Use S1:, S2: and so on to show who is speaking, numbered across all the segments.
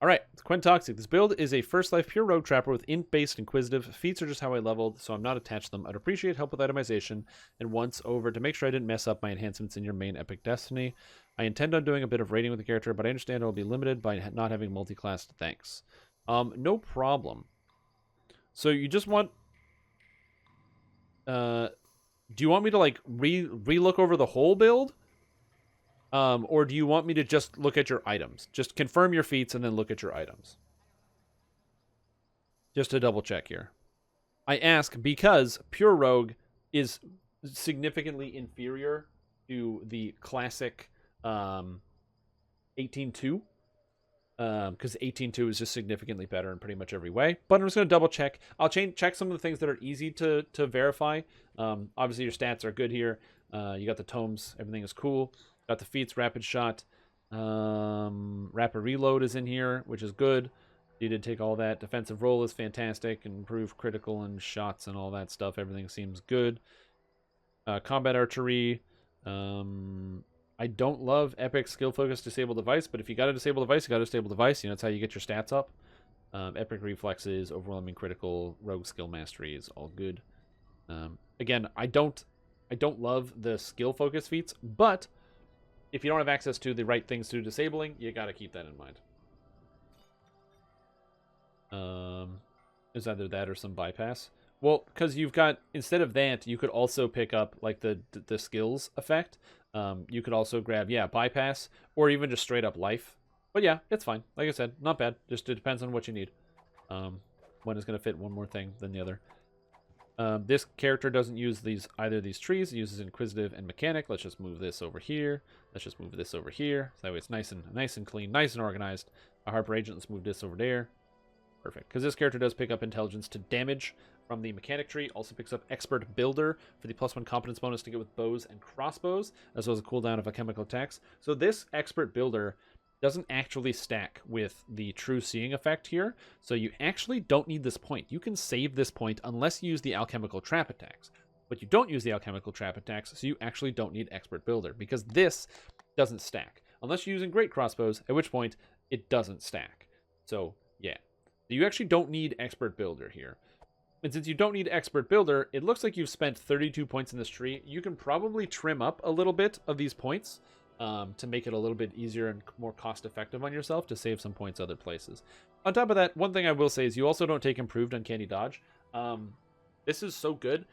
S1: All right, it's Quintoxic. This build is a first life pure rogue trapper with int-based inquisitive. Feats are just how I leveled, so I'm not attached to them. I'd appreciate help with itemization and once over to make sure I didn't mess up my enhancements in your main epic destiny. I intend on doing a bit of raiding with the character, but I understand it will be limited by not having multi-class. Thanks. No problem. So you just want... do you want me to like re-look over the whole build? Or do you want me to just look at your items? Just confirm your feats and then look at your items. Just to double check here. I ask because Pure Rogue is significantly inferior to the classic 18.2. Because 18.2 is just significantly better in pretty much every way. But I'm just going to double check. I'll check some of the things that are easy to verify. Obviously, your stats are good here. You got the tomes. Everything is cool. Got the feats, rapid shot. Rapid reload is in here, which is good. You did take all that. Defensive roll is fantastic. Improve critical and shots and all that stuff. Everything seems good. Combat archery. I don't love epic skill focus disable device, but if you got to disable device, you got to disable device. You know, that's how you get your stats up. Epic reflexes, overwhelming critical, rogue skill mastery is all good. Again, I don't love the skill focus feats, but if you don't have access to the right things to disabling, you got to keep that in mind. Is either that or some bypass. Well, because you've got, instead of that, you could also pick up like the skills effect. You could also grab, yeah, bypass, or even just straight up life. But yeah, it's fine. Like I said, not bad. Just it depends on what you need. One is going to fit one more thing than the other. This character doesn't use either of these trees. It uses Inquisitive and Mechanic. Let's just move this over here. Let's just move this over here. So that way it's nice and clean, nice and organized. A Harper Agent, let's move this over there. Perfect. Because this character does pick up Intelligence to damage from the Mechanic tree. Also picks up Expert Builder for the +1 competence bonus to get with bows and crossbows, as well as a cooldown of alchemical attacks. So this Expert Builder doesn't actually stack with the True Seeing effect here. So you actually don't need this point. You can save this point unless you use the alchemical trap attacks. But you don't use the alchemical trap attacks, so you actually don't need Expert Builder, because this doesn't stack. Unless you're using Great Crossbows, at which point it doesn't stack. So, yeah. You actually don't need Expert Builder here. And since you don't need Expert Builder, it looks like you've spent 32 points in this tree. You can probably trim up a little bit of these points to make it a little bit easier and more cost-effective on yourself to save some points other places. On top of that, one thing I will say is you also don't take Improved Uncanny Dodge. This is so good.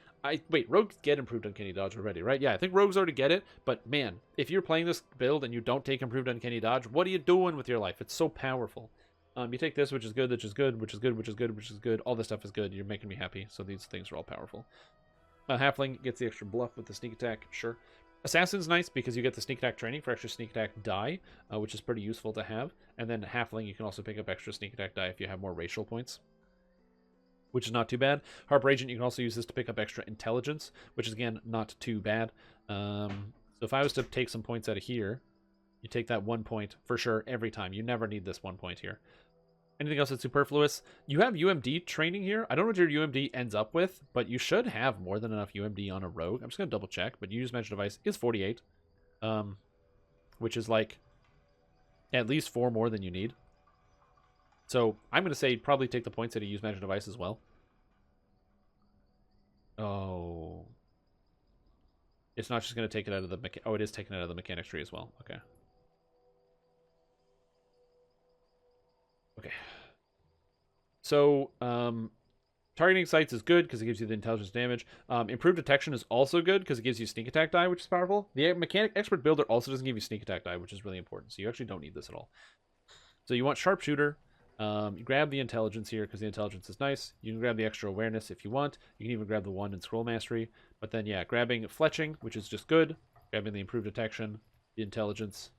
S1: Wait, Rogues get Improved Uncanny Dodge already, right? Yeah, I think Rogues already get it. But man, if you're playing this build and you don't take Improved Uncanny Dodge, what are you doing with your life? It's so powerful. You take this, which is good, which is good, which is good, which is good, which is good. All this stuff is good. You're making me happy. So these things are all powerful. Halfling gets the extra bluff with the sneak attack. Sure. Assassin's nice because you get the sneak attack training for extra sneak attack die, which is pretty useful to have. And then Halfling, you can also pick up extra sneak attack die if you have more racial points, which is not too bad. Harper Agent, you can also use this to pick up extra intelligence, which is, again, not too bad. So if I was to take some points out of here, you take that 1 point for sure every time. You never need this 1 point here. Anything else that's superfluous? You have UMD training here. I don't know what your UMD ends up with, but you should have more than enough UMD on a rogue. I'm just going to double check, but use magic device is 48, which is like at least 4 more than you need. So I'm going to say probably take the points that you use magic device as well. Oh. It's not just going to take it out of the... Oh, it is taking it out of the mechanics tree as well. Okay. Okay. So, targeting sights is good because it gives you the intelligence damage. Improved detection is also good because it gives you sneak attack die, which is powerful. The mechanic expert builder also doesn't give you sneak attack die, which is really important. So you actually don't need this at all. So you want sharpshooter. You grab the intelligence here because the intelligence is nice. You can grab the extra awareness if you want. You can even grab the 1 in scroll mastery. But then, yeah, grabbing fletching, which is just good. Grabbing the improved detection, the intelligence,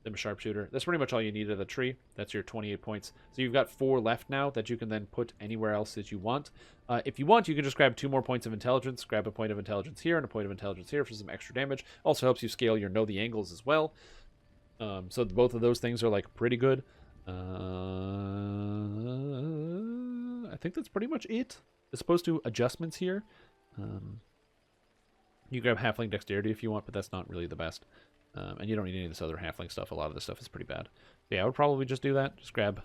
S1: then a sharpshooter. That's pretty much all you need of the tree. That's your 28 points. So you've got 4 left now that you can then put anywhere else that you want. If you want, you can just grab 2 more points of intelligence. Grab a point of intelligence here and a point of intelligence here for some extra damage. Also helps you scale your know the angles as well. So both of those things are like pretty good. I think that's pretty much it. As opposed to adjustments here. You grab halfling dexterity if you want, but that's not really the best. And you don't need any of this other halfling stuff. A lot of this stuff is pretty bad. So yeah, I would probably just do that. Just grab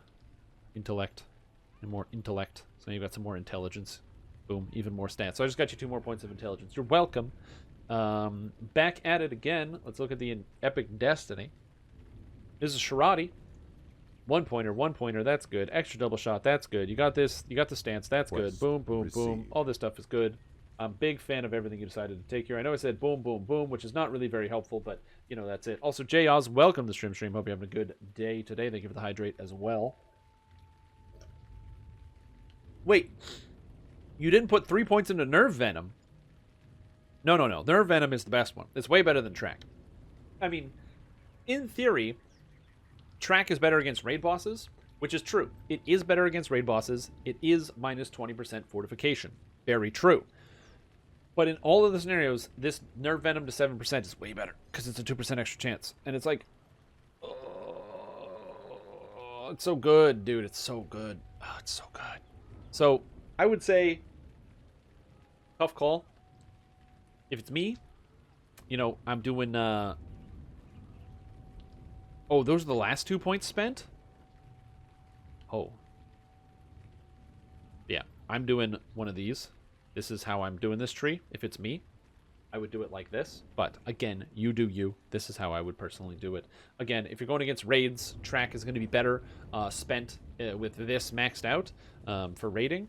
S1: intellect and more intellect. So now you've got some more intelligence. Boom, even more stats. So I just got you 2 more points of intelligence. You're welcome. Back at it again. Let's look at the Epic Destiny. This is Sharati. 1-pointer, 1-pointer, that's good. Extra double shot, that's good. You got this, you got the stance, that's good. Boom, boom, boom. All this stuff is good. I'm a big fan of everything you decided to take here. I know I said boom, boom, boom, which is not really very helpful, but, you know, that's it. Also, Jay Oz, welcome to Stream. Hope you're having a good day today. Thank you for the hydrate as well. Wait. You didn't put 3 points into Nerve Venom. No. Nerve Venom is the best one. It's way better than Track. I mean, in theory, Track is better against raid bosses, which is true. It is better against raid bosses. It is minus 20% fortification. Very true. But in all of the scenarios, this Nerve Venom to 7% is way better because it's a 2% extra chance. And it's like, oh, it's so good, dude. It's so good. Oh, it's so good. So I would say, tough call. If it's me, you know, I'm doing... Oh, those are the last 2 points spent? Oh. Yeah, I'm doing one of these. This is how I'm doing this tree. If it's me, I would do it like this. But, again, you do you. This is how I would personally do it. Again, if you're going against raids, Track is going to be better spent with this maxed out for raiding.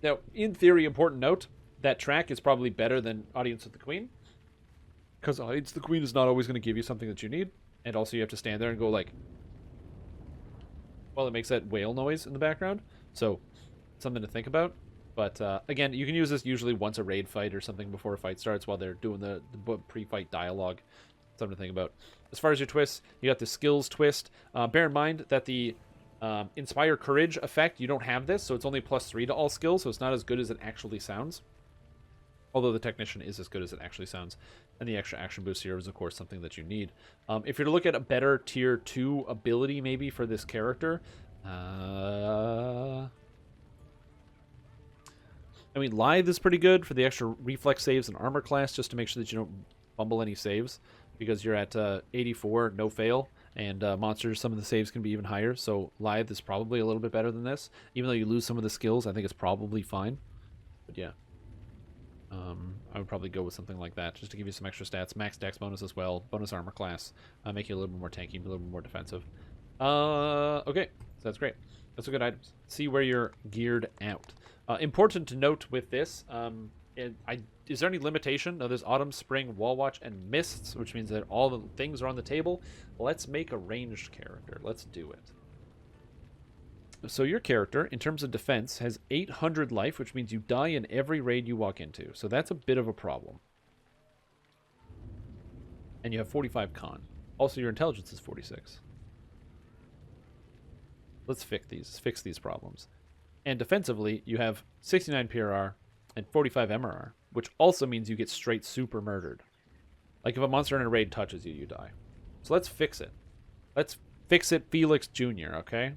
S1: Now, in theory, important note, that Track is probably better than Audience with the Queen. Because Audience with the Queen is not always going to give you something that you need. And also you have to stand there and go like... Well, it makes that whale noise in the background. So, something to think about. But, again, you can use this usually once a raid fight or something before a fight starts while they're doing the pre-fight dialogue. Something to think about. As far as your twists, you got the skills twist. Bear in mind that the Inspire Courage effect, you don't have this, so it's only +3 to all skills, so it's not as good as it actually sounds. Although the Technician is as good as it actually sounds. And the extra action boost here is, of course, something that you need. If you're to look at a better Tier 2 ability, maybe, for this character... I mean, Lithe is pretty good for the extra reflex saves and armor class, just to make sure that you don't fumble any saves. Because you're at 84, no fail. And monsters, some of the saves can be even higher. So Lithe is probably a little bit better than this. Even though you lose some of the skills, I think it's probably fine. But yeah. I would probably go with something like that, just to give you some extra stats. Max dex bonus as well, bonus armor class, make you a little bit more tanky, a little bit more defensive. Okay, so that's great. That's a good items. See where you're geared out. Important to note with this, is there any limitation? No, there's Autumn, Spring, Wall Watch, and Mists, which means that all the things are on the table. Let's make a ranged character. Let's do it. So your character, in terms of defense, has 800 life, which means you die in every raid you walk into. So that's a bit of a problem. And you have 45 con. Also, your intelligence is 46. Let's fix these problems. And defensively, you have 69 PRR and 45 MRR, which also means you get straight super murdered. Like if a monster in a raid touches you, you die. So let's fix it. Let's fix it Felix Jr., okay?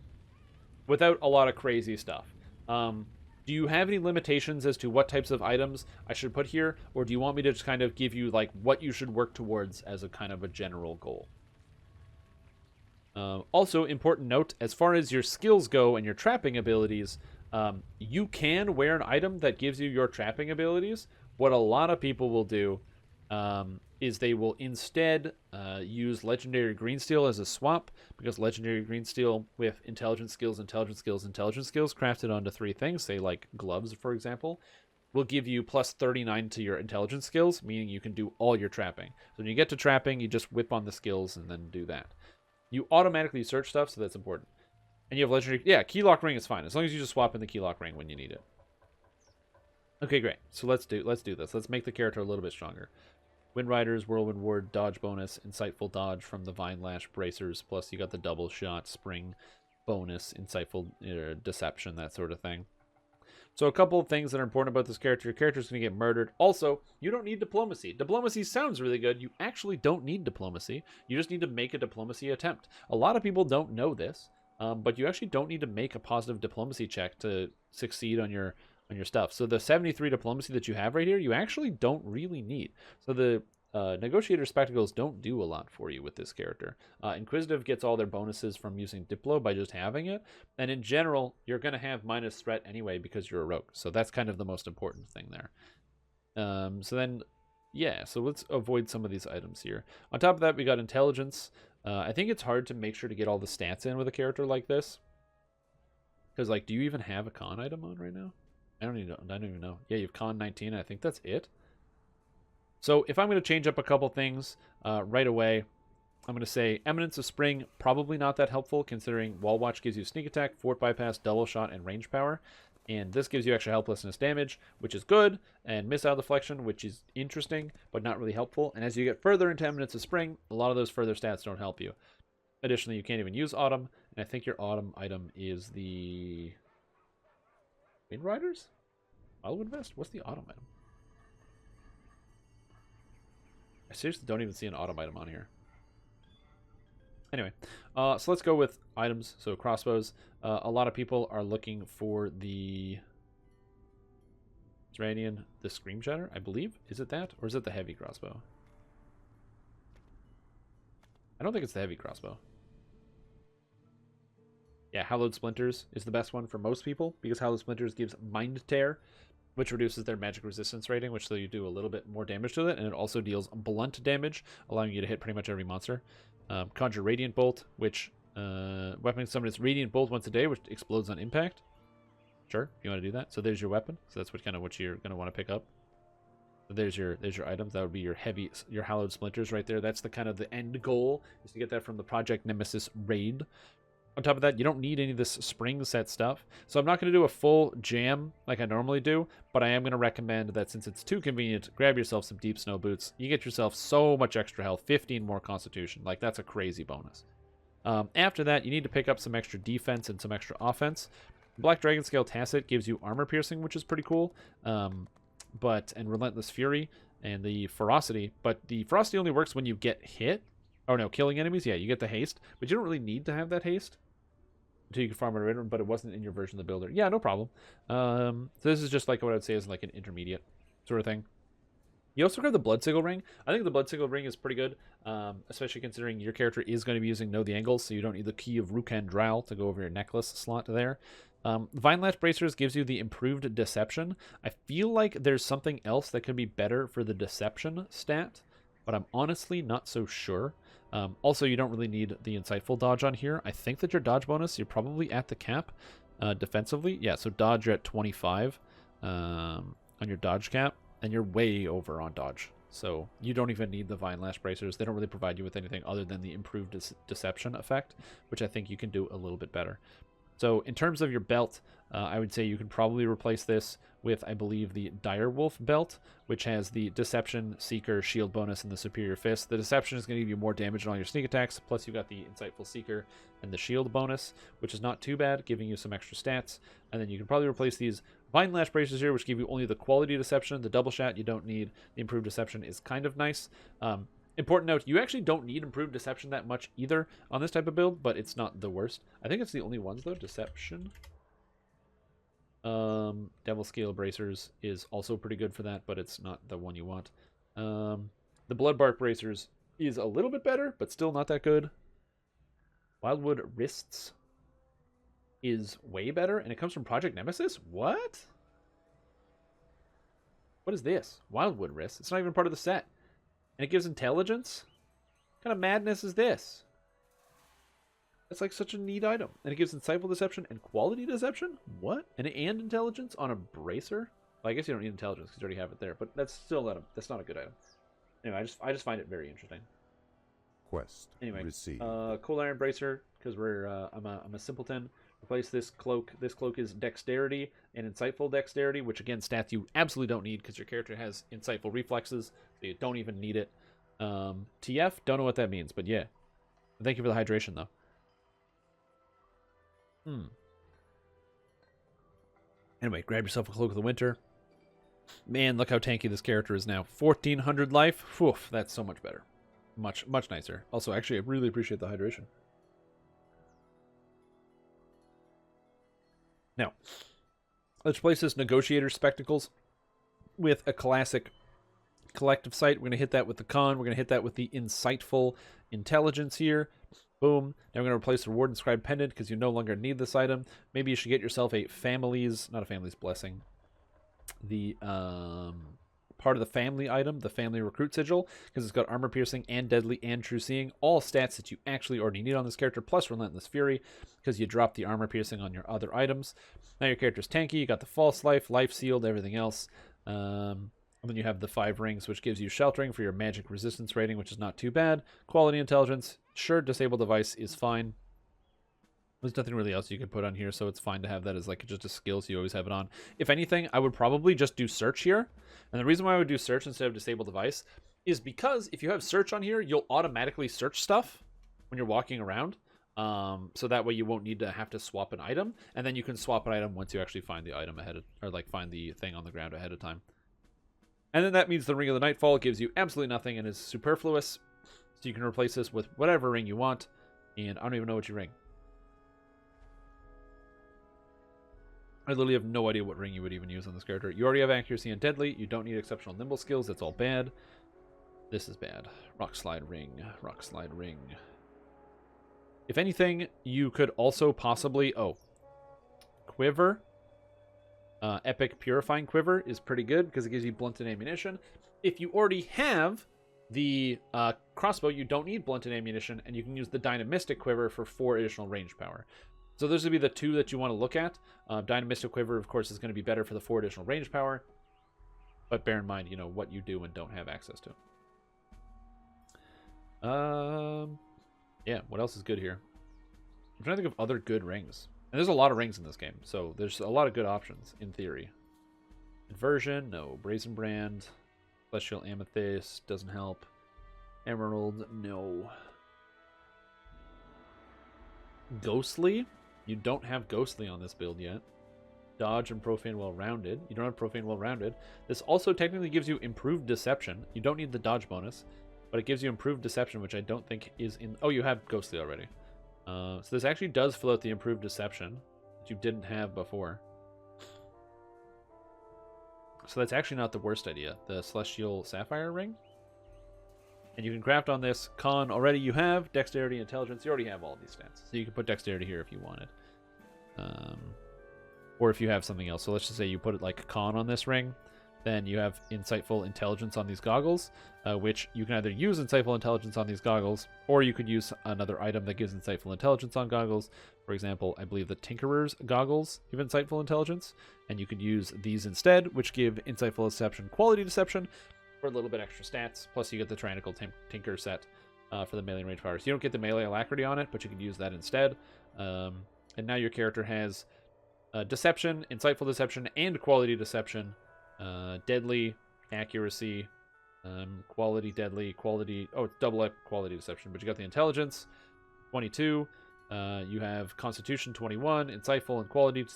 S1: Without a lot of crazy stuff. Do you have any limitations as to what types of items I should put here? Or do you want me to just kind of give you like what you should work towards as a kind of a general goal? Also, important note, as far as your skills go and your trapping abilities, you can wear an item that gives you your trapping abilities. What a lot of people will do is they will instead use Legendary Green Steel as a swap, because Legendary Green Steel with intelligence skills, crafted onto 3 things, say like gloves, for example, will give you plus 39 to your intelligence skills, meaning you can do all your trapping. So when you get to trapping, you just whip on the skills and then do that. You automatically search stuff, so that's important. And you have Legendary... Yeah, Key Lock Ring is fine, as long as you just swap in the Key Lock Ring when you need it. Okay, great. So let's do this. Let's make the character a little bit stronger. Wind Riders, Whirlwind Ward, dodge bonus, insightful dodge from the Vine Lash bracers, plus you got the double shot, spring bonus, insightful deception, that sort of thing. So a couple of things that are important about this character. Your character's going to get murdered. Also, you don't need diplomacy. Diplomacy sounds really good. You actually don't need diplomacy. You just need to make a diplomacy attempt. A lot of people don't know this, but you actually don't need to make a positive diplomacy check to succeed on your stuff. So the 73 diplomacy that you have right here, you actually don't really need. So the Negotiator Spectacles don't do a lot for you with this character. Inquisitive gets all their bonuses from using Diplo by just having it, and in general, you're going to have minus threat anyway because you're a rogue, so that's kind of the most important thing there. So then, yeah, so let's avoid some of these items here. On top of that, we got Intelligence. I think it's hard to make sure to get all the stats in with a character like this. Because, like, do you even have a con item on right now? I don't even know. Yeah, you have con 19. I think that's it. So if I'm going to change up a couple things right away, I'm going to say Eminence of Spring, probably not that helpful, considering Wall Watch gives you sneak attack, fort bypass, double shot, and range power. And this gives you extra helplessness damage, which is good, and missile deflection, which is interesting, but not really helpful. And as you get further into Eminence of Spring, a lot of those further stats don't help you. Additionally, you can't even use Autumn, and I think your Autumn item is the Wind Riders? Wildwood Vest? What's the Autumn item? I seriously don't even see an Autumn item on here. Anyway, so let's go with items. So crossbows. A lot of people are looking for the Zranian, the Scream Shatter, I believe. Is it that? Or is it the heavy crossbow? I don't think it's the heavy crossbow. Yeah, Hallowed Splinters is the best one for most people, because Hallowed Splinters gives Mind Tear, which reduces their magic resistance rating, which so you do a little bit more damage to it, and it also deals blunt damage, allowing you to hit pretty much every monster. Conjure Radiant Bolt, which weapon summon its Radiant Bolt once a day, which explodes on impact. Sure, you want to do that. So there's your weapon. So that's what you're going to want to pick up. So there's your items. That would be your Hallowed Splinters right there. That's the kind of the end goal, is to get that from the Project Nemesis raid. On top of that, you don't need any of this spring set stuff. So I'm not going to do a full jam like I normally do, but I am going to recommend that since it's too convenient, grab yourself some Deep Snow Boots. You get yourself so much extra health, 15 more Constitution. Like, that's a crazy bonus. After that, you need to pick up some extra defense and some extra offense. Black Dragon Scale Tacit gives you armor piercing, which is pretty cool. And Relentless Fury and the Ferocity. But the Ferocity only works when you get hit. Oh no, killing enemies, yeah, you get the haste. But you don't really need to have that haste until you can farm it in, but it wasn't in your version of the builder. Yeah, no problem. So this is just like what I'd say is like an intermediate sort of thing. You also grab the Bloodsigil Ring. I think the Bloodsigil Ring is pretty good, especially considering your character is going to be using Know the Angles, so you don't need the Key of Rukan Drow to go over your necklace slot there. Vine Lash Bracers gives you the improved Deception. I feel like there's something else that could be better for the Deception stat, but I'm honestly not so sure. Also, you don't really need the Insightful Dodge on here. I think that your dodge bonus, you're probably at the cap defensively. Yeah, so dodge, you're at 25 on your dodge cap, and you're way over on dodge. So you don't even need the Vine Lash Bracers. They don't really provide you with anything other than the improved Deception effect, which I think you can do a little bit better. So in terms of your belt, I would say you can probably replace this with, I believe, the Direwolf belt, which has the Deception, Seeker, Shield bonus, and the Superior Fist. The Deception is going to give you more damage on all your sneak attacks, plus you got the Insightful Seeker and the Shield bonus, which is not too bad, giving you some extra stats. And then you can probably replace these Vine Lash Bracers here, which give you only the quality Deception. The Double Shot you don't need. The Improved Deception is kind of nice. Important note, you actually don't need Improved Deception that much either on this type of build, but it's not the worst. I think it's the only ones, though. Deception. Devil Scale Bracers is also pretty good for that, but it's not the one you want. The Bloodbark Bracers is a little bit better, but still not that good. Wildwood Wrists is way better, and it comes from Project Nemesis? What? What is this? Wildwood Wrists? It's not even part of the set. And it gives intelligence? What kind of madness is this? That's like such a neat item. And it gives Insightful Deception and Quality Deception? What? And intelligence on a bracer? Well, I guess you don't need intelligence because you already have it there, but that's still not a good item. Anyway, I just find it very interesting.
S2: Quest.
S1: Anyway,
S2: received.
S1: Cold Iron Bracer, because I'm a simpleton. Replace this cloak. This cloak is Dexterity and Insightful Dexterity, which again, stats you absolutely don't need because your character has Insightful Reflexes, so you don't even need it. TF, don't know what that means, but yeah. Thank you for the hydration, though. Anyway, grab yourself a Cloak of the Winter. Man, look how tanky this character is now. 1400 life. Whew, that's so much better. Much nicer. Also, actually, I really appreciate the hydration. Now, let's replace this Negotiator Spectacles with a classic collective sight. We're going to hit that with the con. We're going to hit that with the insightful intelligence here. Boom. Now we're going to replace the reward inscribed pendant because you no longer need this item. Maybe you should get yourself a family's, not a family's blessing, the part of the family item, the family recruit sigil, because it's got armor piercing and deadly and true seeing, all stats that you actually already need on this character, plus relentless fury, because you drop the armor piercing on your other items. Now your character's tanky, you got the false life, life sealed, everything else. And then you have the 5 rings, which gives you sheltering for your magic resistance rating, which is not too bad. Quality intelligence, sure, disable device is fine. There's nothing really else you can put on here, so it's fine to have that as like just a skill, so you always have it on. If anything, I would probably just do search here. And the reason why I would do search instead of disable device is because if you have search on here, you'll automatically search stuff when you're walking around. So that way you won't need to have to swap an item, and then you can swap an item once you actually find the item ahead of, or like find the thing on the ground ahead of time. And then that means the Ring of the Nightfall gives you absolutely nothing and is superfluous. So you can replace this with whatever ring you want. And I don't even know what you ring. I literally have no idea what ring you would even use on this character. You already have accuracy and deadly. You don't need exceptional nimble skills. That's all bad. This is bad. Rock slide ring. Rock slide ring. If anything, you could also possibly... Oh. Quiver. Epic Purifying Quiver is pretty good because it gives you blunted ammunition. If you already have the crossbow, you don't need blunted ammunition, and you can use the Dynamistic Quiver for 4 additional range power. So those would be the 2 that you want to look at. Dynamistic Quiver, of course, is going to be better for the 4 additional range power. But bear in mind, you know, what you do and don't have access to. Yeah, what else is good here? I'm trying to think of other good rings. And there's a lot of rings in this game, so there's a lot of good options, in theory. Inversion, no. Brazen Brand. Celestial Amethyst, doesn't help. Emerald, no. Ghostly? You don't have Ghostly on this build yet. Dodge and Profane Well-Rounded. You don't have Profane Well-Rounded. This also technically gives you Improved Deception. You don't need the Dodge bonus, but it gives you Improved Deception, which I don't think is in... Oh, you have Ghostly already. So this actually does fill out the Improved Deception that you didn't have before. So that's actually not the worst idea. The Celestial Sapphire Ring. And you can craft on this. Con already you have. Dexterity, Intelligence. You already have all of these stats. So you can put Dexterity here if you wanted. Or if you have something else. So let's just say you put it like Con on this ring. Then you have Insightful Intelligence on these goggles, which you can either use Insightful Intelligence on these goggles, or you could use another item that gives Insightful Intelligence on goggles. For example, I believe the Tinkerer's goggles give Insightful Intelligence, and you could use these instead, which give Insightful Deception, Quality Deception, for a little bit extra stats. Plus, you get the Tyrannical Tinker set for the melee range powers. You don't get the melee alacrity on it, but you can use that instead. And now your character has Deception, Insightful Deception, and Quality Deception. Deadly, accuracy, quality, deadly, quality. Oh, it's double quality deception, but you got the intelligence, 22. You have Constitution, 21, insightful and quality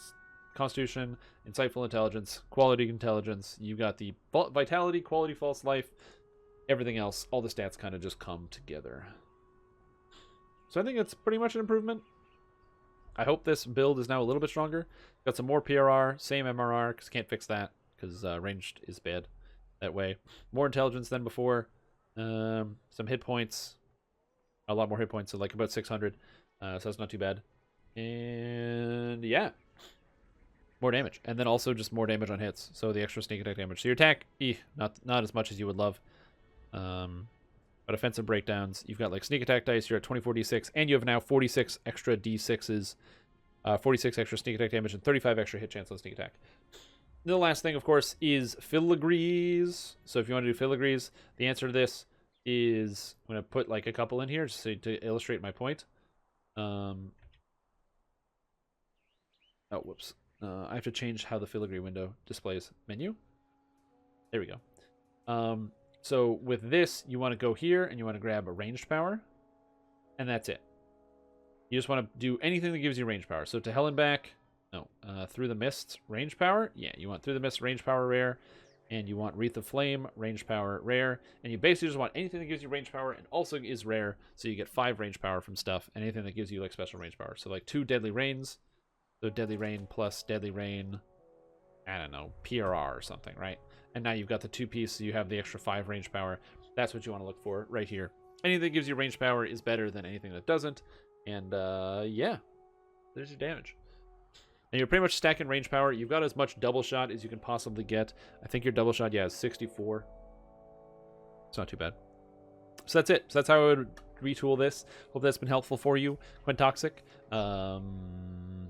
S1: Constitution, insightful intelligence, quality intelligence. You got the vitality, quality, false life, everything else. All the stats kind of just come together. So I think it's pretty much an improvement. I hope this build is now a little bit stronger. Got some more PRR, same MRR, because can't fix that. Because ranged is bad that way. More intelligence than before. Some hit points. A lot more hit points, so like about 600. So that's not too bad. And yeah. More damage. And then also just more damage on hits. So the extra sneak attack damage. So your attack, not as much as you would love. But offensive breakdowns, you've got like sneak attack dice, you're at 24 d6, and you have now 46 extra d6s. 46 extra sneak attack damage and 35 extra hit chance on sneak attack. The last thing, of course, is filigrees. So if you want to do filigrees, the answer to this is... I'm going to put like a couple in here just to illustrate my point. Oh, whoops. I have to change how the filigree window displays menu. There we go. So with this, you want to go here and you want to grab a ranged power. And that's it. You just want to do anything that gives you range power. So to hell and back... No, Through the Mist, range power. Yeah, you want Through the Mist, range power rare. And you want Wreath of Flame, range power rare. And you basically just want anything that gives you range power and also is rare. So you get 5 range power from stuff. And anything that gives you like special range power. So like 2 Deadly Rains. So Deadly Rain plus Deadly Rain, I don't know, PRR or something, right? and now you've got the 2-piece, so you have the extra 5 range power. That's what you want to look for right here. Anything that gives you range power is better than anything that doesn't. And yeah, there's your damage. And you're pretty much stacking range power. You've got as much double shot as you can possibly get. I think your double shot, yeah, is 64. It's not too bad. So that's it. So that's how I would retool this. Hope that's been helpful for you, Quintoxic.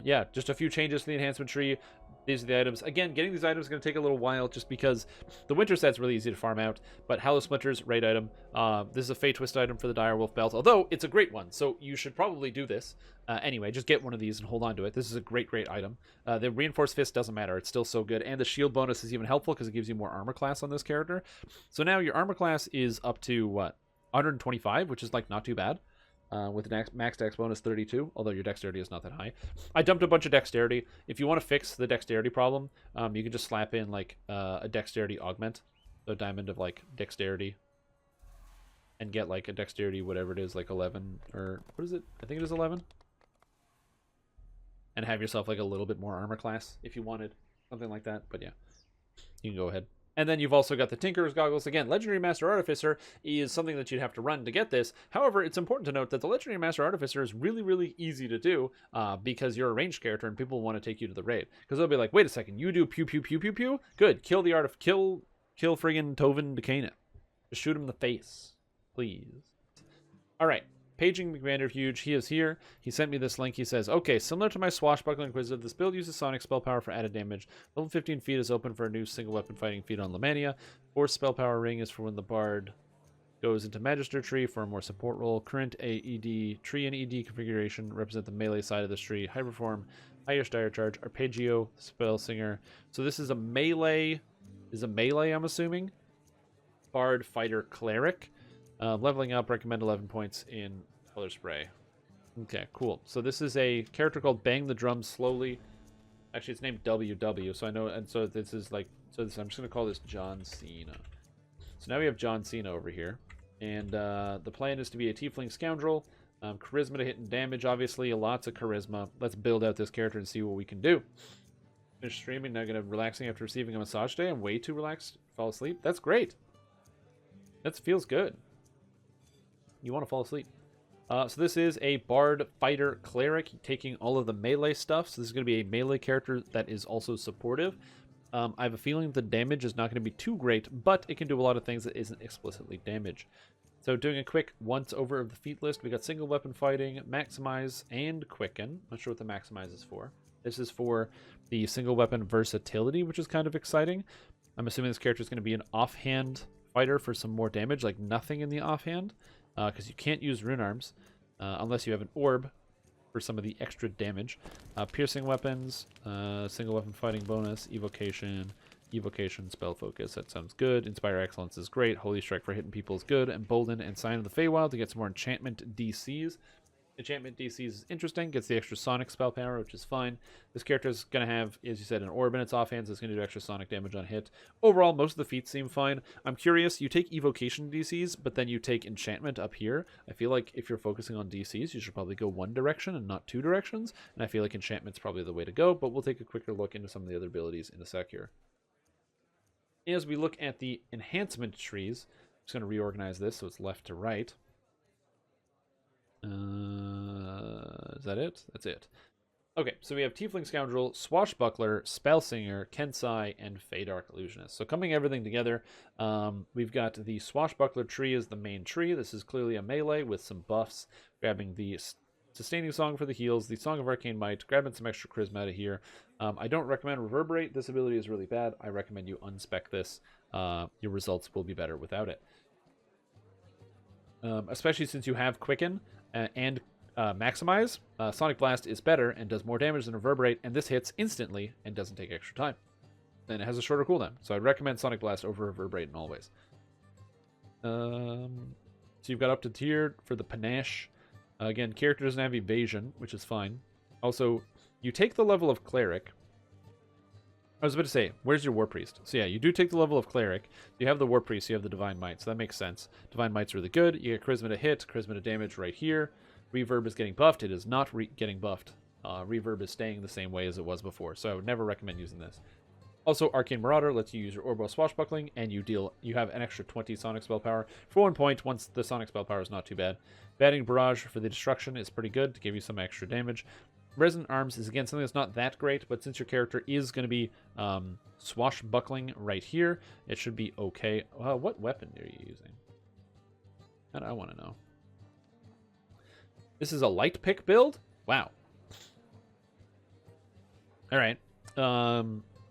S1: Yeah, just a few changes to the enhancement tree. These are the items. Again, getting these items is going to take a little while just because the winter set's really easy to farm out. But Hallow Splinters, great item. This is a Fey Twist item for the Direwolf Belt, although it's a great one. So you should probably do this. Anyway, just get one of these and hold on to it. This is a great, great item. The Reinforced Fist doesn't matter. It's still so good. And the shield bonus is even helpful because it gives you more armor class on this character. So now your armor class is up to, what, 125, which is like not too bad. With the max dex bonus 32, although your dexterity is not that high. I dumped a bunch of dexterity. If you want to fix the dexterity problem, you can just slap in like a dexterity augment, so a diamond of like dexterity, and get like a dexterity whatever it is, like 11 or what is it? I think it is 11. And have yourself like a little bit more armor class if you wanted something like that. But yeah, you can go ahead. And then you've also got the Tinkerer's Goggles. Again, Legendary Master Artificer is something that you'd have to run to get this. However, it's important to note that the Legendary Master Artificer is really, really easy to do because you're a ranged character and people want to take you to the raid. Because they'll be like, wait a second, you do pew, pew, pew, pew, pew? Good, kill the kill friggin' Tovin Decana. Just shoot him in the face, please. All right. Paging Commander Huge, he is here. He sent me this link. He says, okay, similar to my Swashbuckler Inquisitive, this build uses Sonic spell power for added damage. Level 15 feat is open for a new single weapon fighting feat on Lamania. Force spell power ring is for when the Bard goes into Magister tree for a more support role. Current AED tree and ED configuration represent the melee side of this tree. Hyperform, higher Dire Charge, Arpeggio, Spell Singer. So this is a melee, I'm assuming. Bard, Fighter, Cleric. Leveling up, recommend 11 points in Color Spray. Okay, cool. So this is a character called Bang the Drum Slowly. Actually, it's named WW, so I know, and so this is like, I'm just going to call this John Cena. So now we have John Cena over here. And the plan is to be a Tiefling Scoundrel. Charisma to hit and damage, obviously, lots of charisma. Let's build out this character and see what we can do. Finish streaming, now going to relaxing after receiving a massage day. I'm way too relaxed. Fall asleep. That's great. That feels good. You want to fall asleep. So this is a Bard, Fighter, Cleric, taking all of the melee stuff. So this is going to be a melee character that is also supportive. I have a feeling the damage is not going to be too great, but it can do a lot of things that isn't explicitly damage. So doing a quick once over of the feat list, we got single weapon fighting, maximize, and quicken. Not sure what the maximize is for. This is for the single weapon versatility, which is kind of exciting. I'm assuming this character is going to be an offhand fighter for some more damage, like nothing in the offhand. Because you can't use rune arms unless you have an orb for some of the extra damage. Piercing weapons, single weapon fighting bonus, evocation, spell focus. That sounds good. Inspire excellence is great. Holy strike for hitting people is good. Embolden and sign of the Feywild to get some more enchantment DCs. Enchantment DCs is interesting. Gets the extra Sonic spell power, which is fine. This character is going to have, as you said, an orb in its offhand, so it's going to do extra Sonic damage on hit. Overall, most of the feats seem fine. I'm curious, you take Evocation DCs, but then you take Enchantment up here. I feel like if you're focusing on DCs, you should probably go one direction and not two directions, and I feel like Enchantment's probably the way to go, but we'll take a quicker look into some of the other abilities in a sec here. As we look at the enhancement trees, I'm just going to reorganize this so it's left to right. Is that it? That's it. Okay, so we have Tiefling Scoundrel, Swashbuckler, Spellsinger, Kensai, and Feydark Illusionist. So coming everything together, we've got the Swashbuckler tree as the main tree. This is clearly a melee with some buffs. Grabbing the Sustaining Song for the heals, the Song of Arcane Might, grabbing some extra charisma out of here. I don't recommend Reverberate. This ability is really bad. I recommend you unspec this. Your results will be better without it. Especially since you have Quicken and Maximize. Sonic Blast is better and does more damage than Reverberate, and this hits instantly and doesn't take extra time. And it has a shorter cooldown, so I'd recommend Sonic Blast over Reverberate in all ways. So you've got up to tier for the Panache. Again, character doesn't have evasion, which is fine. Also, you take the level of Cleric. I was about to say, where's your War Priest? So yeah, you do take the level of Cleric. You have the War Priest, you have the Divine Might, so that makes sense. Divine Might's really good. You get Charisma to hit, Charisma to damage right here. Reverb is getting buffed. It is not getting buffed. Reverb is staying the same way as it was before, so I would never recommend using this. Also, Arcane Marauder lets you use your Orbo Swashbuckling, and you have an extra 20 Sonic Spell Power for 1 point once the Sonic Spell Power is not too bad. Batting Barrage for the destruction is pretty good to give you some extra damage. Resonant Arms is, again, something that's not that great, but since your character is going to be swashbuckling right here, it should be okay. What weapon are you using? That I want to know. This is a light pick build? Wow. All right.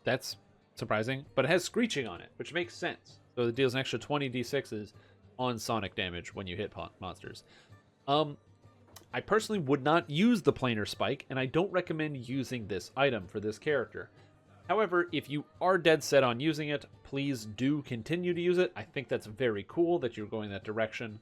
S1: That's surprising, but it has screeching on it, which makes sense. So it deals an extra 20 d6s on sonic damage when you hit monsters. I personally would not use the planar spike, and I don't recommend using this item for this character. However, if you are dead set on using it, please do continue to use it. I think that's very cool that you're going that direction.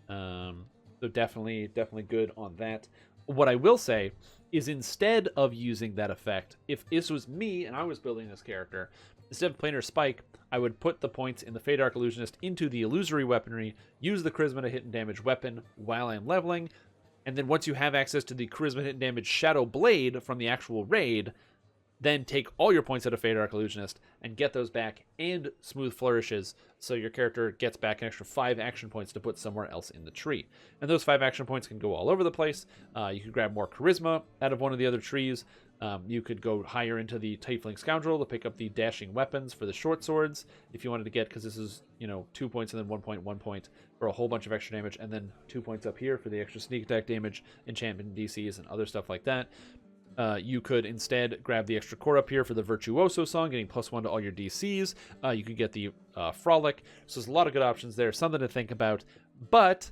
S1: So definitely good on that. What I will say is, instead of using that effect, if this was me and I was building this character, instead of planar spike, I would put the points in the Fade Arc Illusionist into the illusory weaponry, use the charisma to hit and damage weapon while I'm leveling, and then once you have access to the charisma hit and damage Shadow Blade from the actual raid, then take all your points out of Fade Arc Illusionist and get those back and Smooth Flourishes, so your character gets back an extra 5 action points to put somewhere else in the tree. And those 5 action points can go all over the place. You could grab more Charisma out of one of the other trees. You could go higher into the Tiefling Scoundrel to pick up the Dashing Weapons for the short swords, if you wanted to get, because this is, 2 points and then 1 point, 1 point for a whole bunch of extra damage, and then 2 points up here for the extra sneak attack damage, enchantment DCs, and other stuff like that. You could instead grab the extra core up here for the Virtuoso song, getting +1 to all your DCs. You could get the Frolic. So there's a lot of good options there. Something to think about. But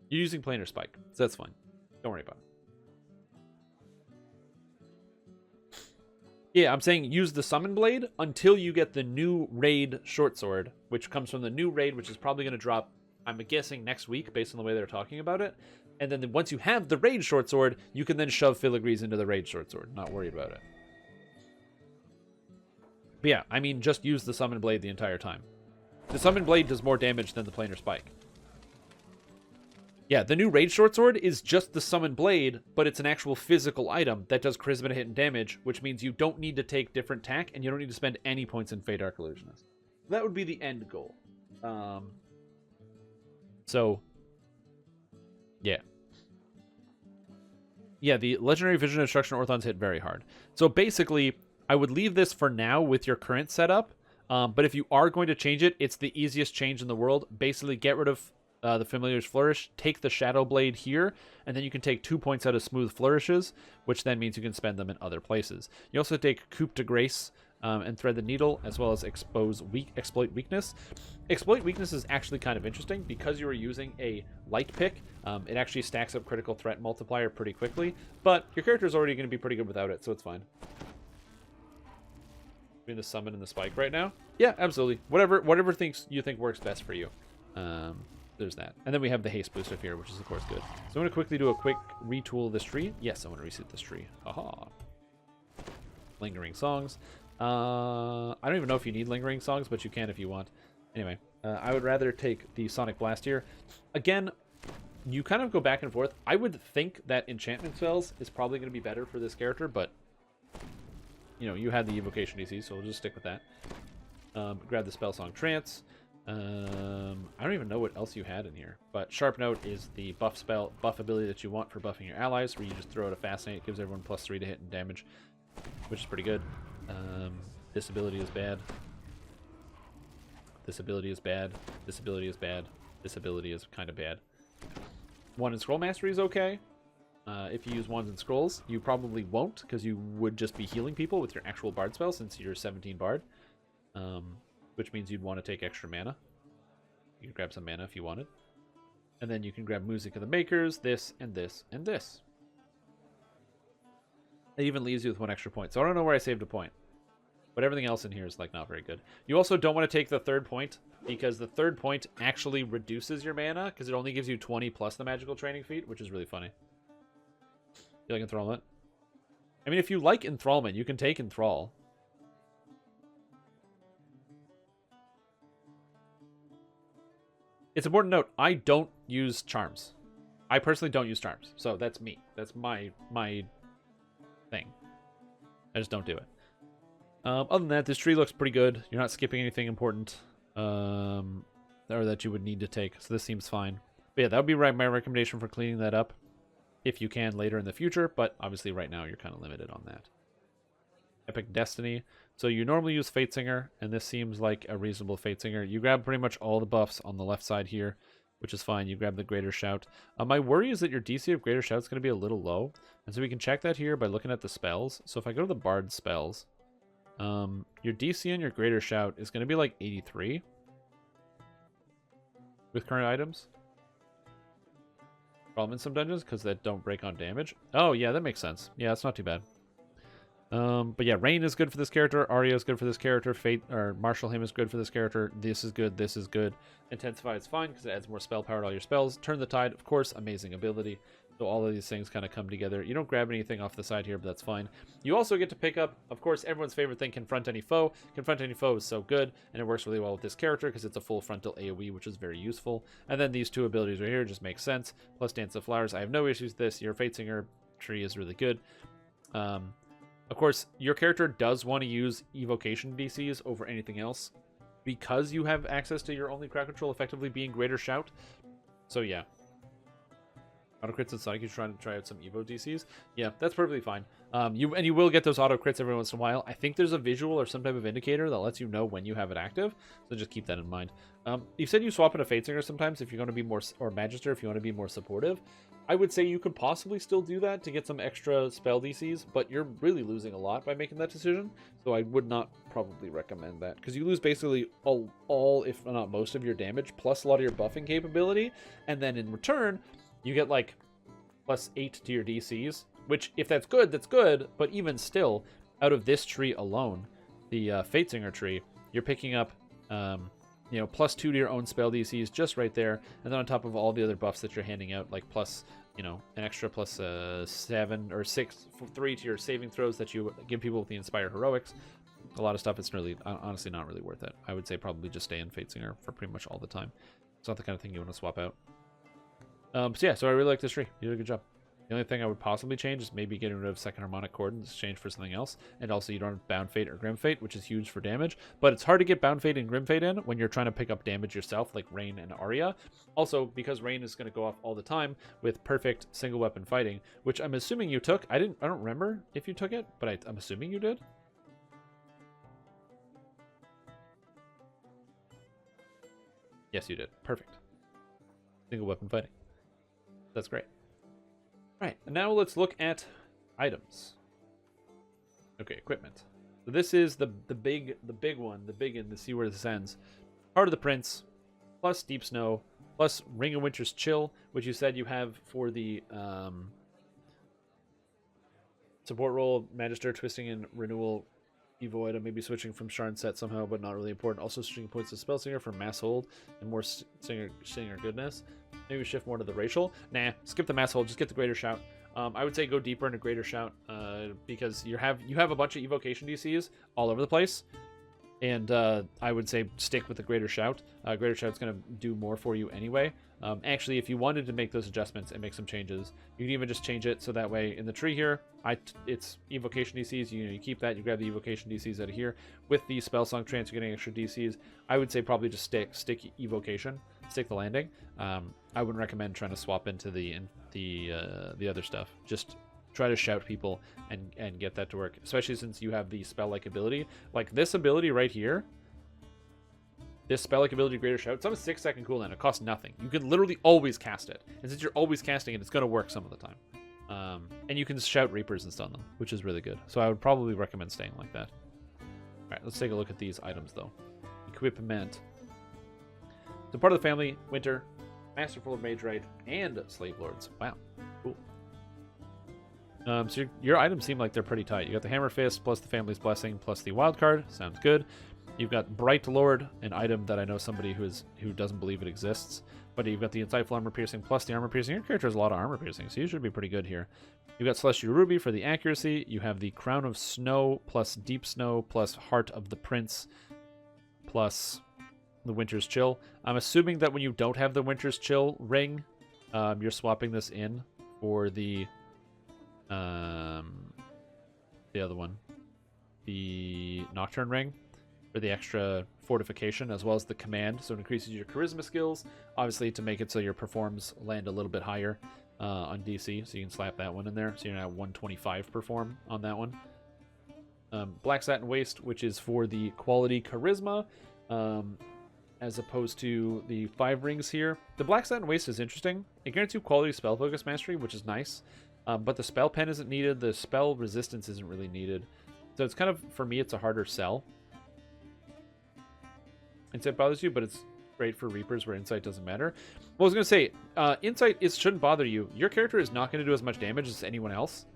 S1: you're using Planar Spike, so that's fine. Don't worry about it. Yeah, I'm saying use the Summon Blade until you get the new raid short sword, which comes from the new raid, which is probably going to drop, I'm guessing, next week based on the way they're talking about it. And then once you have the raid short sword, you can then shove Filigrees into the raid short sword. Not worried about it. But yeah, I mean, just use the Summon Blade the entire time. The Summon Blade does more damage than the Planar Spike. Yeah, the new raid short sword is just the Summon Blade, but it's an actual physical item that does charisma to hit and damage, which means you don't need to take different tack, and you don't need to spend any points in Fade Arc Illusionist. That would be the end goal. Yeah. Yeah, the Legendary Vision of Destruction Orthons hit very hard. So basically, I would leave this for now with your current setup. But if you are going to change it, it's the easiest change in the world. Basically, get rid of the Familiar's Flourish, take the Shadow Blade here, and then you can take 2 points out of Smooth Flourishes, which then means you can spend them in other places. You also take Coupe de Grace and Thread the Needle, as well as Exploit Weakness. Exploit Weakness is actually kind of interesting because you are using a light pick. It actually stacks up critical threat multiplier pretty quickly, but your character is already going to be pretty good without it, so it's fine. Between the summon and the spike right now? Yeah, absolutely. Whatever you think works best for you. There's that. And then we have the haste boost up here, which is of course good. So I'm going to quickly do a quick retool of this tree. Yes, I want to reset this tree. Aha. Lingering songs. I don't even know if you need lingering songs, but you can if you want. Anyway, I would rather take the Sonic Blast here. Again, you kind of go back and forth. I would think that enchantment spells is probably going to be better for this character, but you had the evocation DC, so we'll just stick with that. Grab the Spell Song Trance. I don't even know what else you had in here, but Sharp Note is the buff ability that you want for buffing your allies, where you just throw out a Fascinate. It gives everyone +3 to hit and damage, which is pretty good. This ability is bad. This ability is bad. This ability is bad. This ability is kind of bad. One in Scroll Mastery is okay. If you use Wands and Scrolls, you probably won't, because you would just be healing people with your actual Bard spell, since you're 17 Bard. Which means you'd want to take extra mana. You can grab some mana if you wanted. And then you can grab Music of the Makers, this, and this, and this. It even leaves you with 1 extra point. So I don't know where I saved a point. But everything else in here is not very good. You also don't want to take the 3rd point, because the 3rd point actually reduces your mana, because it only gives you 20 plus the magical training feat, which is really funny. You like Enthrallment? I mean, if you like Enthrallment, you can take Enthrall. It's important to note, I don't use charms. I personally don't use charms. So that's me. That's my thing. I just don't do it. Other than that, this tree looks pretty good. You're not skipping anything important, or that you would need to take. So this seems fine. But yeah, that would be my recommendation for cleaning that up, if you can later in the future. But obviously, right now you're kind of limited on that. Epic Destiny. So you normally use Fatesinger, and this seems like a reasonable Fatesinger. You grab pretty much all the buffs on the left side here, which is fine. You grab the Greater Shout. My worry is that your DC of Greater Shout is going to be a little low, and so we can check that here by looking at the spells. So if I go to the Bard spells, your DC and your Greater Shout is going to be like 83 with current items. Problem in some dungeons because that don't break on damage. Oh yeah, that makes sense. Yeah, it's not too bad. But yeah, Rain is good for this character. Aria is good for this character. Fate or Marshal Him is good for this character. This is good. This is good. Intensify is fine because it adds more spell power to all your spells. Turn the Tide, of course, amazing ability. So all of these things kind of come together. You don't grab anything off the side here, but that's fine. You also get to pick up, of course, everyone's favorite thing, Confront Any Foe. Confront Any Foe is so good, and it works really well with this character because it's a full frontal AoE, which is very useful. And then these two abilities right here just make sense. Plus Dance of Flowers. I have no issues with this. Your Fatesinger tree is really good. Of course, your character does want to use evocation DCs over anything else because you have access to your only crowd control effectively being Greater Shout. So yeah. Auto crits and Sonic, you're trying to try out some Evo DCs. Yeah, that's perfectly fine. You will get those auto crits every once in a while. I think there's a visual or some type of indicator that lets you know when you have it active. So just keep that in mind. You said you swap into Fatesinger sometimes if you're going to be more, or Magister if you want to be more supportive. I would say you could possibly still do that to get some extra spell DCs, but you're really losing a lot by making that decision. So I would not probably recommend that because you lose basically all, if not most, of your damage plus a lot of your buffing capability, and then in return you get like +8 to your DCs, which if that's good, that's good. But even still, out of this tree alone, the Fatesinger tree, you're picking up +2 to your own spell DCs just right there, and then on top of all the other buffs that you're handing out, like plus, an extra +7 or 6, 3 to your saving throws that you give people with the Inspire Heroics. A lot of stuff. It's really, honestly, not really worth it. I would say probably just stay in Fatesinger for pretty much all the time. It's not the kind of thing you want to swap out. So I really like this tree. You did a good job. The only thing I would possibly change is maybe getting rid of Second Harmonic Chord and exchange for something else. And also you don't have Bound Fate or Grim Fate, which is huge for damage. But it's hard to get Bound Fate and Grim Fate in when you're trying to pick up damage yourself, like Rain and Aria. Also, because Rain is going to go off all the time with perfect single weapon fighting, which I'm assuming you took. I don't remember if you took it, but I'm assuming you did. Yes, you did. Perfect. Single weapon fighting. That's great. All right, and now let's look at items. Okay, equipment. So this is the big one, the big in the see where this ends. Heart of the Prince, plus Deep Snow, plus Ring of Winter's Chill, which you said you have for the support role, Magister, Twisting and Renewal, Evo item, maybe switching from Sharn set somehow, but not really important. Also switching points to Spellsinger for Mass Hold and more Singer goodness. Maybe shift more to the racial. Nah, skip the Mass Hold, just get the Greater Shout. I would say go deeper into Greater Shout because you have a bunch of evocation DCs all over the place, and I would say stick with the Greater Shout. Greater Shout's going to do more for you anyway. Actually, if you wanted to make those adjustments and make some changes, you can even just change it so that way in the tree here, it's evocation DCs. You keep that. You grab the evocation DCs out of here. With the Spellsong Trance, you're getting extra DCs. I would say probably just stick evocation, stick the landing. I wouldn't recommend trying to swap into the other stuff. Just try to shout people and get that to work, especially since you have the spell-like ability. Like this ability right here, this spell-like ability, Greater Shout, it's on a 6-second cooldown. It costs nothing. You can literally always cast it, and since you're always casting it, it's going to work some of the time. And you can shout Reapers and stun them, which is really good. So I would probably recommend staying like that. All right, let's take a look at these items though. Equipment. So part of the family, Winter, Masterful of Mage Right, and Slave Lords. Wow, cool. So your items seem like they're pretty tight. You got the Hammer Fist plus the Family's Blessing plus the Wild Card. Sounds good. You've got Bright Lord, an item that I know somebody who doesn't believe it exists. But you've got the Insightful Armor Piercing plus the Armor Piercing. Your character has a lot of Armor Piercing, so you should be pretty good here. You've got Celestial Ruby for the accuracy. You have the Crown of Snow plus Deep Snow plus Heart of the Prince plus the Winter's Chill. I'm assuming that when you don't have the Winter's Chill ring, you're swapping this in for the other one. the Nocturne Ring for the extra fortification, as well as the command, so it increases your charisma skills, obviously to make it so your performs land a little bit higher on DC, so you can slap that one in there, so you're now 125 perform on that one. Black Satin Waist, which is for the quality charisma, as opposed to the 5 rings here. The Black Satin Waist is interesting. It guarantees you quality spell focus mastery, which is nice, but the spell pen isn't needed, the spell resistance isn't really needed, so it's kind of, for me, it's a harder sell. Insight bothers you, but it's great for Reapers where Insight doesn't matter. Well, I was going to say, Insight shouldn't bother you. Your character is not going to do as much damage as anyone else.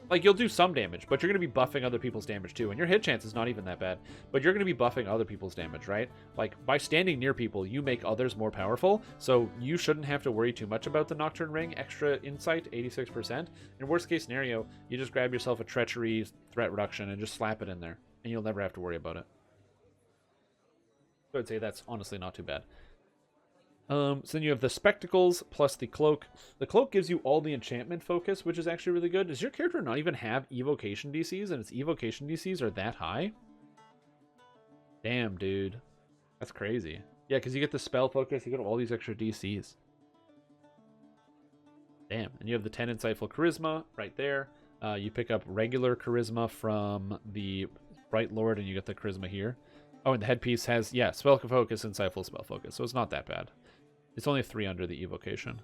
S1: Like, you'll do some damage, but you're going to be buffing other people's damage too, and your hit chance is not even that bad, but you're going to be buffing other people's damage, right? Like, by standing near people, you make others more powerful, so you shouldn't have to worry too much about the Nocturne Ring. Extra Insight, 86%. In worst case scenario, you just grab yourself a Treachery threat reduction and just slap it in there, and you'll never have to worry about it. So I'd say that's honestly not too bad. So then you have the Spectacles plus the Cloak. The Cloak gives you all the enchantment focus, which is actually really good. Does your character not even have evocation DCs, and its evocation DCs are that high? Damn, dude. That's crazy. Yeah, because you get the spell focus, you get all these extra DCs. Damn. And you have the 10 Insightful Charisma right there. You pick up regular Charisma from the Bright Lord, and you get the Charisma here. Oh, and the headpiece has, yeah, Spell Focus, Insightful Spell Focus, so it's not that bad. It's only 3 under the evocation.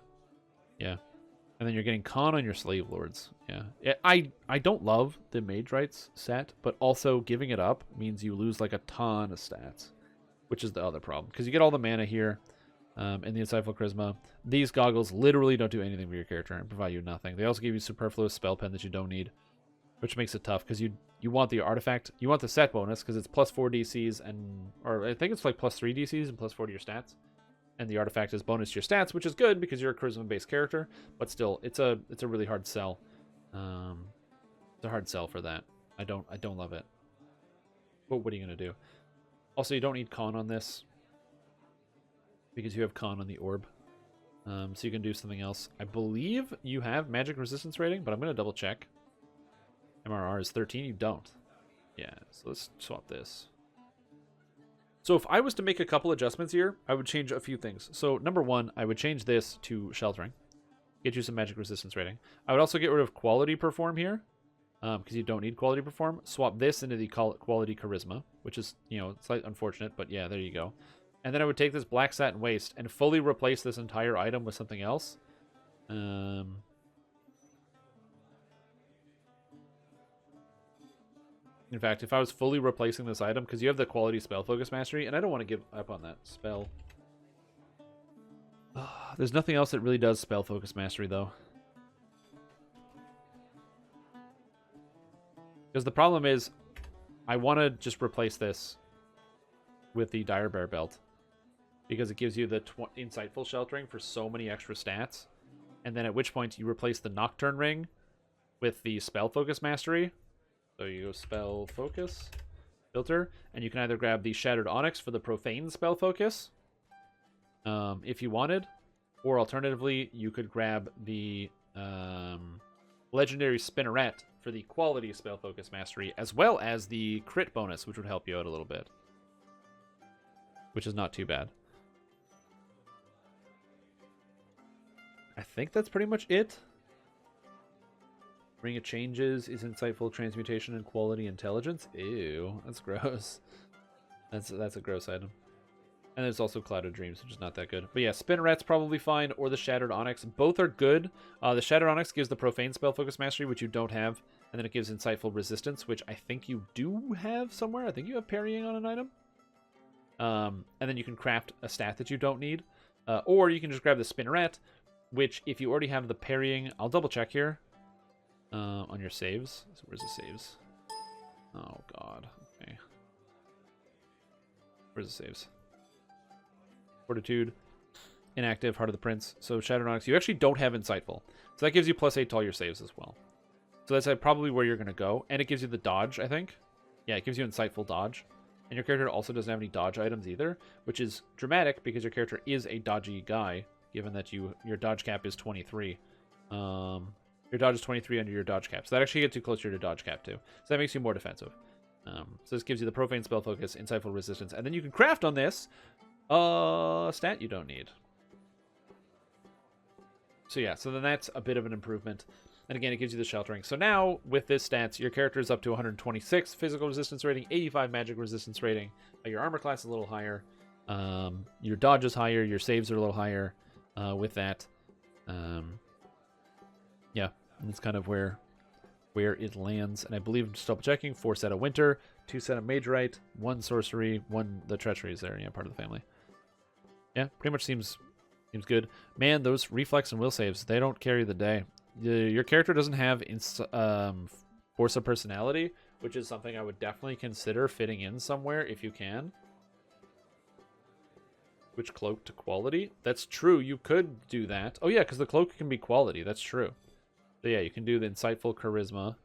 S1: Yeah. And then you're getting Con on your Slave Lords. Yeah. I don't love the Mage Rights set, but also giving it up means you lose like a ton of stats, which is the other problem. Because you get all the mana here and the Insightful Charisma. These goggles literally don't do anything for your character and provide you nothing. They also give you superfluous spell pen that you don't need, which makes it tough because you want the artifact, you want the set bonus because it's plus 4 DCs or I think it's like plus 3 DCs and plus 4 to your stats. And the artifact is bonus to your stats, which is good because you're a charisma-based character, but still, it's a really hard sell. It's a hard sell for that. I don't love it. But what are you gonna do? Also, you don't need Con on this because you have Con on the orb, so you can do something else. I believe you have magic resistance rating, but I'm gonna double check. MRR is 13. You don't. Yeah, so let's swap this. So if I was to make a couple adjustments here, I would change a few things. So number one, I would change this to Sheltering. Get you some magic resistance rating. I would also get rid of Quality Perform here, because you don't need Quality Perform. Swap this into the Quality Charisma, which is, it's like unfortunate, but yeah, there you go. And then I would take this Black Satin Waist and fully replace this entire item with something else. In fact, if I was fully replacing this item, because you have the quality spell focus mastery, and I don't want to give up on that spell. There's nothing else that really does spell focus mastery, though. Because the problem is, I want to just replace this with the Dire Bear belt. Because it gives you the Insightful Sheltering for so many extra stats. And then at which point you replace the Nocturne Ring with the spell focus mastery. So you go spell focus, filter, and you can either grab the Shattered Onyx for the profane spell focus, if you wanted, or alternatively, you could grab the Legendary Spinneret for the quality spell focus mastery, as well as the crit bonus, which would help you out a little bit, which is not too bad. I think that's pretty much it. Ring of Changes is Insightful Transmutation and Quality Intelligence. Ew, that's gross. That's a gross item. And there's also Clouded Dreams, which is not that good. But yeah, Spinneret's probably fine, or the Shattered Onyx. Both are good. The Shattered Onyx gives the Profane Spell Focus Mastery, which you don't have. And then it gives Insightful Resistance, which I think you do have somewhere. I think you have Parrying on an item. And then you can craft a stat that you don't need. Or you can just grab the Spinneret, which if you already have the Parrying... I'll double check here. On your saves. So where's the saves? Oh, God. Okay. Where's the saves? Fortitude. Inactive. Heart of the Prince. So Shattered Onyx. You actually don't have Insightful. So that gives you +8 to all your saves as well. So that's probably where you're going to go. And it gives you the dodge, I think. Yeah, it gives you Insightful dodge. And your character also doesn't have any dodge items either, which is dramatic because your character is a dodgy guy, given that your dodge cap is 23. Your dodge is 23 under your dodge cap. So that actually gets you closer to dodge cap too. So that makes you more defensive. So this gives you the profane spell focus, insightful resistance, and then you can craft on this stat you don't need. So yeah, so then that's a bit of an improvement. And again, it gives you the sheltering. So now, with this stats, your character is up to 126 physical resistance rating, 85 magic resistance rating. Your armor class is a little higher. Your dodge is higher. Your saves are a little higher with that. Yeah, and that's kind of where it lands. And I believe, just double checking, 4 set of Winter, 2 set of Majorite, 1 Sorcery, 1 the Treachery is there, yeah, part of the family. Yeah, pretty much seems good. Man, those reflex and will saves, they don't carry the day. Your character doesn't have force of personality, which is something I would definitely consider fitting in somewhere if you can. Switch cloak to quality. That's true. You could do that. Oh yeah, because the cloak can be quality. That's true. So yeah, you can do the insightful charisma.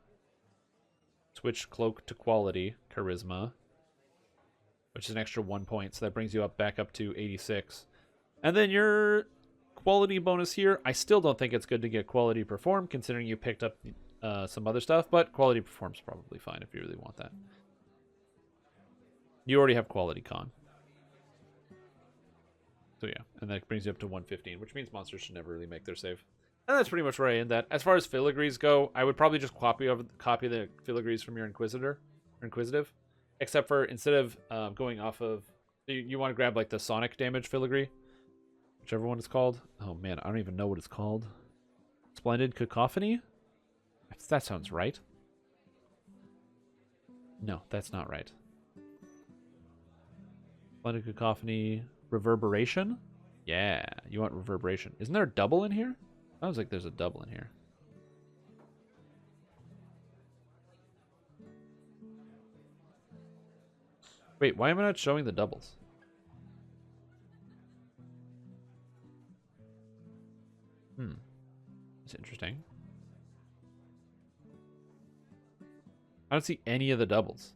S1: Switch cloak to quality charisma, which is an extra 1 point. So that brings you back up to 86. And then your quality bonus here, I still don't think it's good to get quality perform, considering you picked up some other stuff, but quality perform's probably fine if you really want that. You already have quality con. So yeah, and that brings you up to 115, which means monsters should never really make their save. And that's pretty much where I end that. As far as filagrees go, I would probably just copy the filagrees from your Inquisitive, except for instead of going off of, you want to grab like the sonic damage filigree, whichever one it's called. Oh man, I don't even know what it's called. Splendid Cacophony? That sounds right. No, that's not right. Splendid Cacophony, Reverberation? Yeah, you want Reverberation. Isn't there a double in here? Sounds like there's a double in here. Wait, why am I not showing the doubles? That's interesting. I don't see any of the doubles.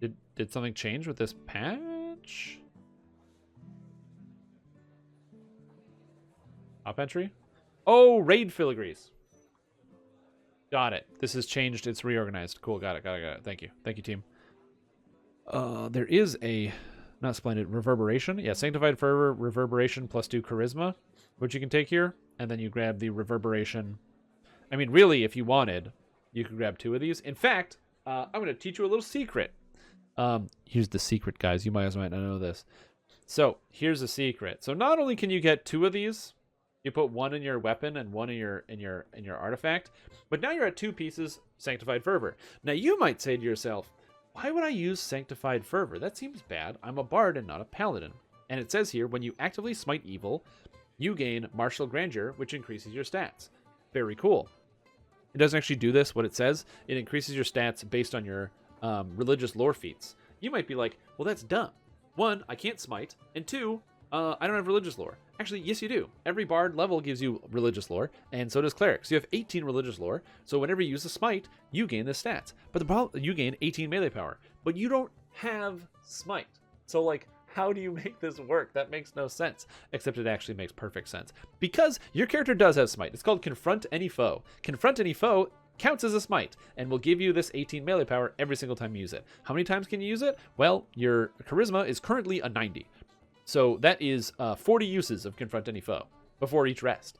S1: Did something change with this patch? Top entry? Oh, raid filigrees. Got it. This has changed. It's reorganized. Cool. Got it. Thank you. Thank you, team. There is a, not splendid, reverberation. Yeah, sanctified fervor, reverberation plus 2 charisma, which you can take here. And then you grab the reverberation. I mean, really, if you wanted, you could grab 2 of these. In fact, I'm going to teach you a little secret. Here's the secret, guys. You might not know this. So here's the secret. So not only can you get 2 of these, you put 1 in your weapon and 1 in your artifact, but now you're at 2 pieces sanctified fervor. Now you might say to yourself, why would I use sanctified fervor? That seems bad. I'm a bard and not a paladin. And it says here, when you actively smite evil, you gain martial grandeur, which increases your stats. Very cool. It doesn't actually do this. What it says, it increases your stats based on your religious lore feats. You might be like, well, that's dumb. 1, I can't smite, and 2, I don't have religious lore. Actually, yes, you do. Every bard level gives you religious lore, and so does clerics. You have 18 religious lore, so whenever you use a smite, you gain the stats. But the problem, you gain 18 melee power, but you don't have smite. So, like, how do you make this work? That makes no sense. Except it actually makes perfect sense. Because your character does have smite. It's called Confront Any Foe. Confront Any Foe counts as a smite, and will give you this 18 melee power every single time you use it. How many times can you use it? Well, your charisma is currently a 90. So that is 40 uses of Confront Any Foe before each rest.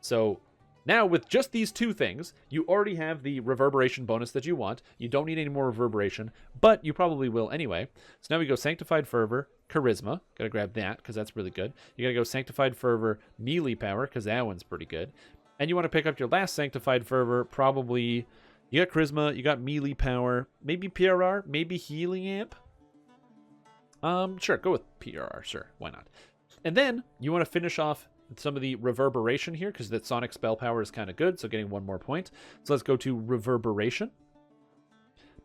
S1: So now with just these 2 things, you already have the reverberation bonus that you want. You don't need any more reverberation, but you probably will anyway. So now we go Sanctified Fervor, Charisma. Gotta grab that because that's really good. You gotta go Sanctified Fervor, Melee Power because that one's pretty good. And you want to pick up your last Sanctified Fervor, probably, you got Charisma, you got Melee Power, maybe PRR, maybe Healing Amp. Sure, go with PRR, sure, why not? And then you want to finish off some of the reverberation here because that sonic spell power is kind of good, so getting 1 more point. So let's go to reverberation.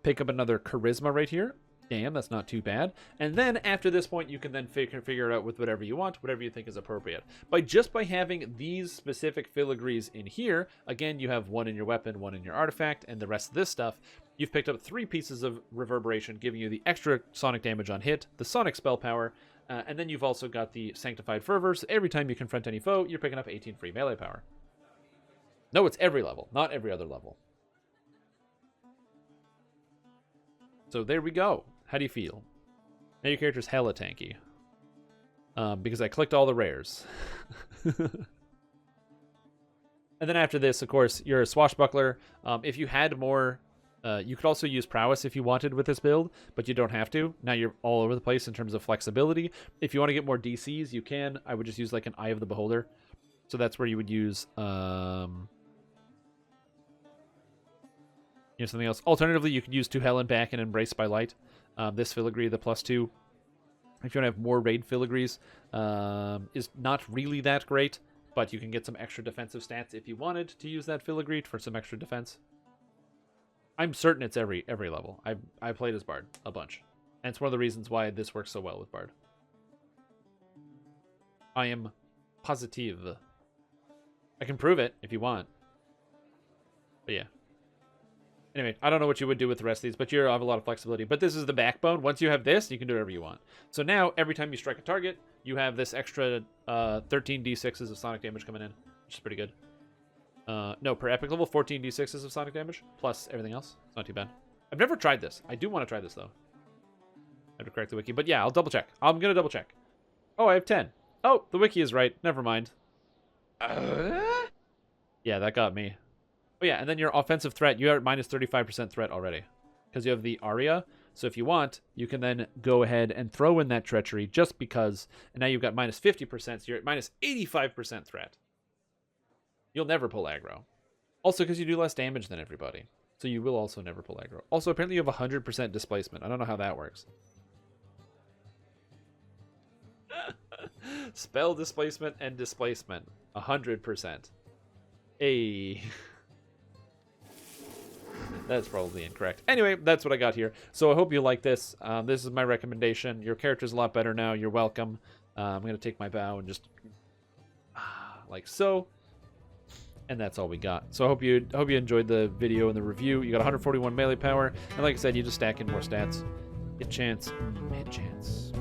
S1: Pick up another charisma right here. Damn, that's not too bad. And then after this point, you can then figure it out with whatever you want, whatever you think is appropriate. Just by having these specific filigrees in here, again, you have 1 in your weapon, 1 in your artifact, and the rest of this stuff, you've picked up 3 pieces of reverberation, giving you the extra sonic damage on hit, the sonic spell power, And then you've also got the Sanctified Fervor. So every time you confront any foe, you're picking up 18 free melee power. No, it's every level, not every other level. So there we go. How do you feel? Now your character's hella tanky. Because I clicked all the rares. And then after this, of course, you're a swashbuckler. If you had more, you could also use prowess if you wanted with this build, but you don't have to. Now you're all over the place in terms of flexibility. If you want to get more DCs, you can. I would just use like an Eye of the Beholder. So that's where you would use something else. Alternatively, you could use To Hell and Back and Embraced by Light. This filigree, the +2. If you want to have more raid filigrees, is not really that great. But you can get some extra defensive stats if you wanted to use that filigree for some extra defense. I'm certain it's every level. I played as Bard a bunch. And it's one of the reasons why this works so well with Bard. I am positive. I can prove it if you want. But yeah. Anyway, I don't know what you would do with the rest of these, but you have a lot of flexibility. But this is the backbone. Once you have this, you can do whatever you want. So now, every time you strike a target, you have this extra 13 d6s of sonic damage coming in, which is pretty good. No, per epic level, 14 d6s of sonic damage, plus everything else. It's not too bad. I've never tried this. I do want to try this, though. I have to correct the wiki. But yeah, I'll double check. I'm going to double check. Oh, I have 10. Oh, the wiki is right. Never mind. Yeah, that got me. Oh yeah, and then your offensive threat, you're at minus 35% threat already. Because you have the Aria. So if you want, you can then go ahead and throw in that treachery just because. And now you've got minus 50%, so you're at minus 85% threat. You'll never pull aggro. Also because you do less damage than everybody. So you will also never pull aggro. Also, apparently you have 100% displacement. I don't know how that works. Spell displacement and displacement. 100%. Hey. That's probably incorrect. Anyway, that's what I got here. So I hope you like this. This is my recommendation. Your character's a lot better now. You're welcome. I'm going to take my bow and just like so. And that's all we got. So I hope you enjoyed the video and the review. You got 141 melee power. And like I said, you just stack in more stats. Hit chance, mid chance.